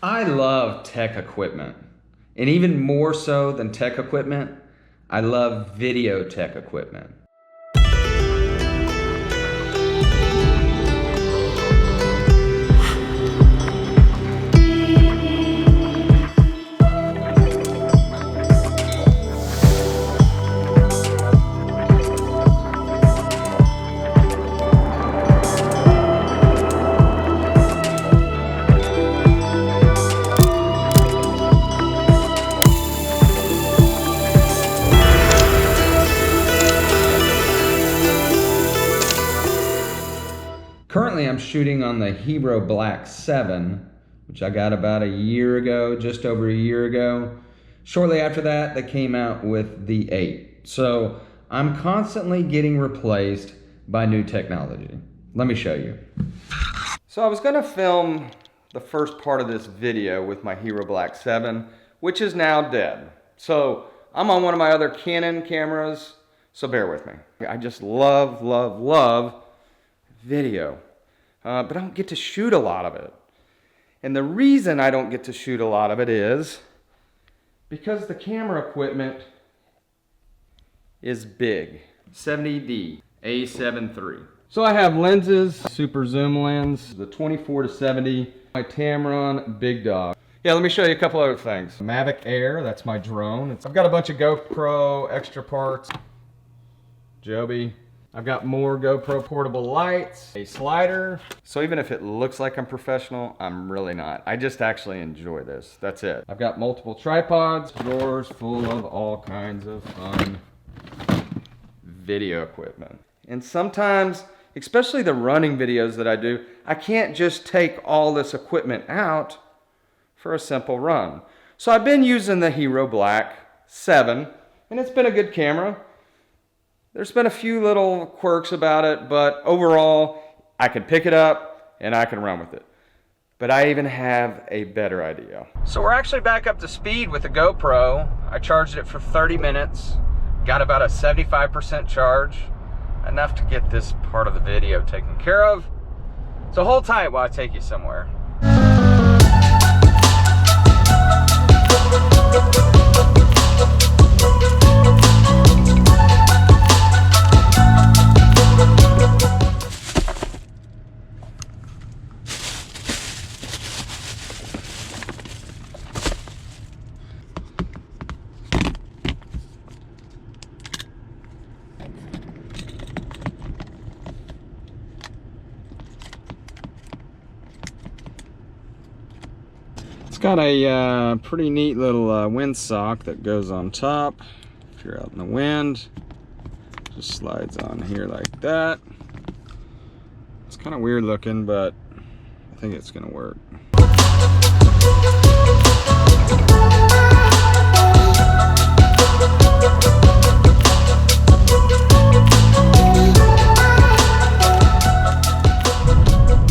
I love tech equipment, and even more so than tech equipment, I love video tech equipment. Currently, I'm shooting on the Hero Black 7, which I got about a year ago, just over a year ago. Shortly after that, they came out with the 8. So I'm constantly getting replaced by new technology. Let me show you. So I was gonna film the first part of this video with my Hero Black 7, which is now dead. So I'm on one of my other Canon cameras, so bear with me. I just love video, but I don't get to shoot a lot of it. And the reason I don't get to shoot a lot of it is because the camera equipment is big. 70D A7 III. So I have lenses, super zoom lens, the 24-70, my Tamron Big Dog. Yeah, let me show you a couple other things. Mavic Air, that's my drone. I've got a bunch of GoPro extra parts. Joby. I've got more GoPro portable lights, a slider. So even if it looks like I'm professional, I'm really not. I just actually enjoy this. That's it. I've got multiple tripods, drawers full of all kinds of fun video equipment. And sometimes, especially the running videos that I do, I can't just take all this equipment out for a simple run. So I've been using the Hero Black 7, and it's been a good camera. There's been a few little quirks about it, but overall, I can pick it up and I can run with it. But I even have a better idea. So we're actually back up to speed with the GoPro. I charged it for 30 minutes, got about a 75% charge, enough to get this part of the video taken care of. So hold tight while I take you somewhere. It's got a pretty neat little windsock that goes on top. If you're out in the wind, just slides on here like that. It's kind of weird looking, but I think it's gonna work.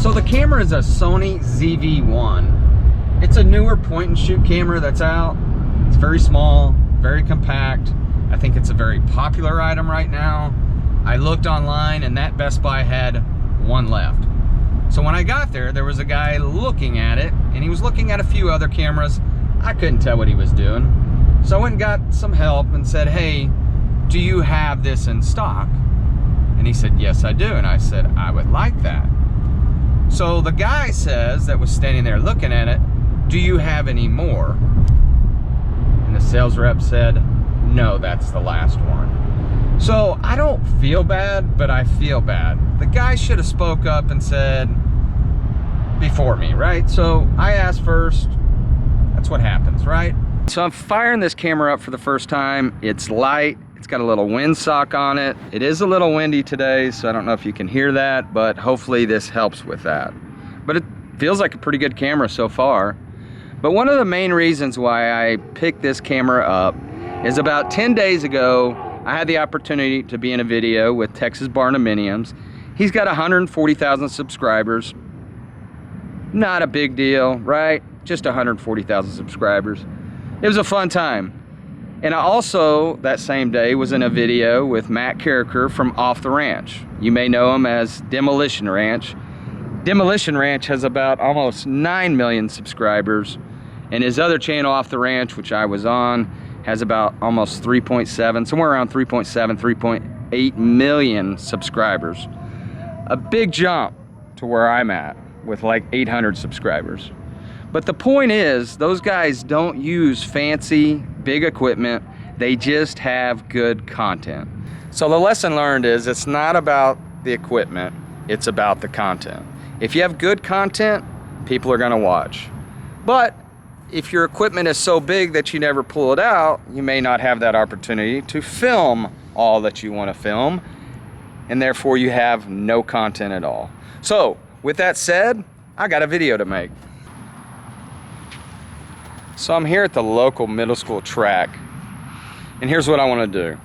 So the camera is a Sony ZV-1. It's a newer point and shoot camera that's out. It's very small, very compact. I think it's a very popular item right now. I looked online and that Best Buy had one left. So when I got there, there was a guy looking at it, and he was looking at a few other cameras. I couldn't tell what he was doing. So I went and got some help and said, hey, do you have this in stock? And he said, yes, I do. And I said, I would like that. So the guy says, that was standing there looking at it, do you have any more? And the sales rep said, no, that's the last one. So I don't feel bad, but I feel bad. The guy should have spoke up and said before me, right? So I asked first. That's what happens, right? So I'm firing this camera up for the first time. It's light. It's got a little windsock on it. It is a little windy today, so I don't know if you can hear that, but hopefully this helps with that. But it feels like a pretty good camera so far. But one of the main reasons why I picked this camera up is about 10 days ago, I had the opportunity to be in a video with Texas Barnuminiums. He's got 140,000 subscribers. Not a big deal, right? Just 140,000 subscribers. It was a fun time. And I also, that same day, was in a video with Matt Carricker from Off the Ranch. You may know him as Demolition Ranch. Demolition Ranch has about almost 9 million subscribers, and his other channel, Off the Ranch, which I was on, has about almost 3.7, somewhere around 3.7, 3.8 million subscribers. A big jump to where I'm at with like 800 subscribers. But the point is, those guys don't use fancy, big equipment. They just have good content. So the lesson learned is it's not about the equipment, it's about the content. If you have good content, people are gonna watch. But if your equipment is so big that you never pull it out, you may not have that opportunity to film all that you wanna film, and therefore you have no content at all. So, with that said, I got a video to make. So I'm here at the local middle school track, and here's what I want to do.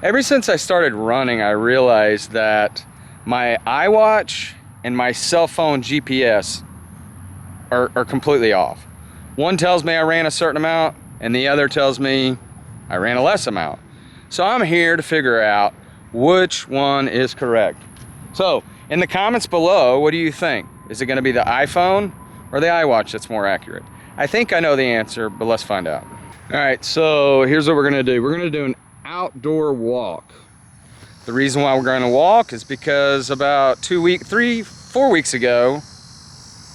Ever since I started running, I realized that my iWatch and my cell phone GPS are completely off. One tells me I ran a certain amount, and the other tells me I ran a less amount. So I'm here to figure out which one is correct. So, in the comments below, what do you think? Is it going to be the iPhone or the iWatch that's more accurate? I think I know the answer, but let's find out. All right, so here's what we're gonna do. We're gonna do an outdoor walk. The reason why we're gonna walk is because about 4 weeks ago,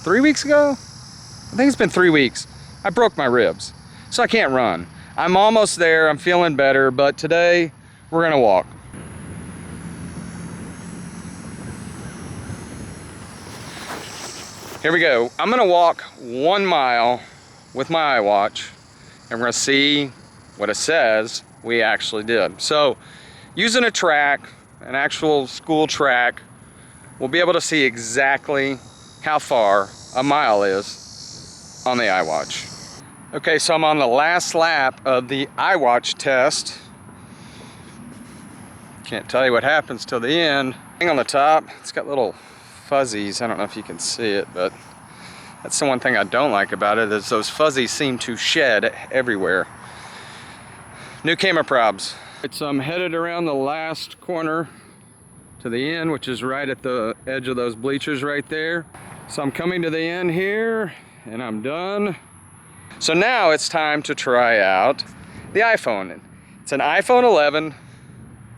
3 weeks ago? I think it's been 3 weeks. I broke my ribs, so I can't run. I'm almost there, I'm feeling better, but today we're gonna walk. Here we go. I'm gonna walk 1 mile with my iWatch, and we're gonna see what it says we actually did. So, using a track, an actual school track, we'll be able to see exactly how far a mile is on the iWatch. Okay, so I'm on the last lap of the iWatch test. Can't tell you what happens till the end. Thing on the top, it's got little fuzzies. I don't know if you can see it, but that's the one thing I don't like about it, is those fuzzies seem to shed everywhere. New camera probs. So I'm headed around the last corner to the end, which is right at the edge of those bleachers right there. So I'm coming to the end here, and I'm done. So now it's time to try out the iPhone. It's an iPhone 11,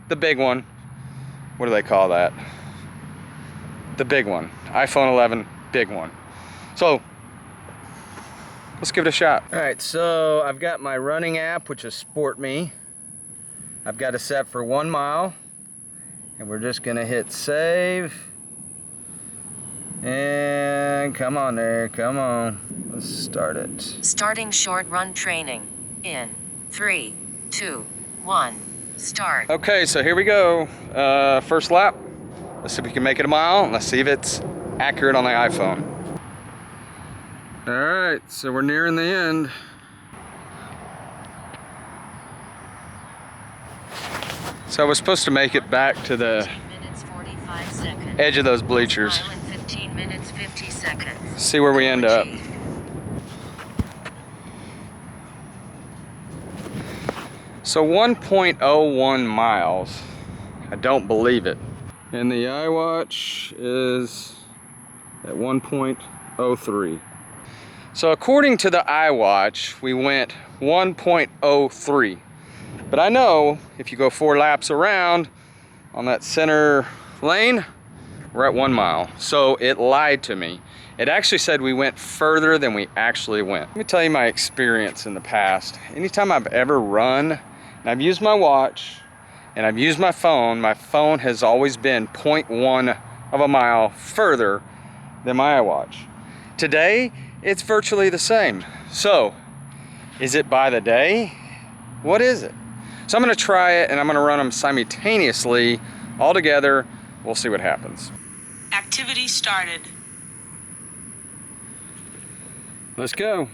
the big one. What do they call that? The big one. iPhone 11, big one. So, let's give it a shot. All right, so I've got my running app, which is Sport Me. I've got it set for 1 mile, and we're just gonna hit save. And come on there, come on. Let's start it. Starting short run training in 3, 2, 1, start. Okay, so here we go. First lap. Let's see if we can make it a mile, and let's see if it's accurate on the iPhone. All right, so we're nearing the end. So I was supposed to make it back to the edge of those bleachers. 15 minutes, 50 seconds. See where we end up. So 1.01 miles. I don't believe it. And the iWatch is at 1.03. So according to the iWatch, we went 1.03. But I know if you go 4 laps around on that center lane, we're at 1 mile. So it lied to me. It actually said we went further than we actually went. Let me tell you my experience in the past. Anytime I've ever run, and I've used my watch, and I've used my phone has always been 0.1 of a mile further than my iWatch. Today, it's virtually the same. So, is it by the day? What is it? So I'm gonna try it, and I'm gonna run them simultaneously, all together. We'll see what happens. Activity started. Let's go.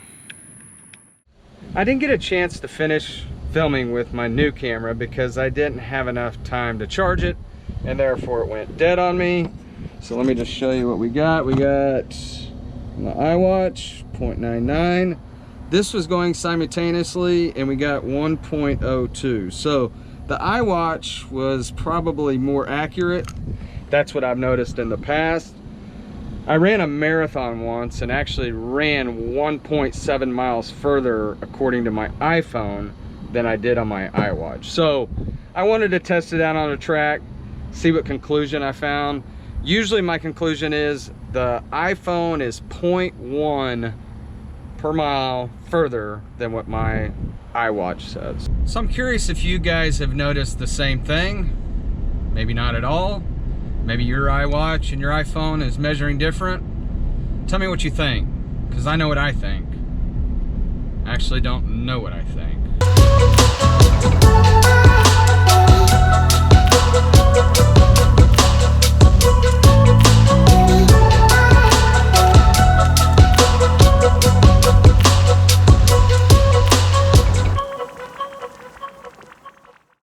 I didn't get a chance to finish filming with my new camera because I didn't have enough time to charge it, and therefore it went dead on me. So let me just show you what we got. We got the iWatch 0.99. This was going simultaneously, and we got 1.02. So the iWatch was probably more accurate. That's what I've noticed in the past. I ran a marathon once and actually ran 1.7 miles further according to my iPhone than I did on my iWatch. So I wanted to test it out on a track, see what conclusion I found. Usually my conclusion is the iPhone is 0.1 per mile further than what my iWatch says. So I'm curious if you guys have noticed the same thing. Maybe not at all. Maybe your iWatch and your iPhone is measuring different. Tell me what you think, because I know what I think. I actually don't know what I think.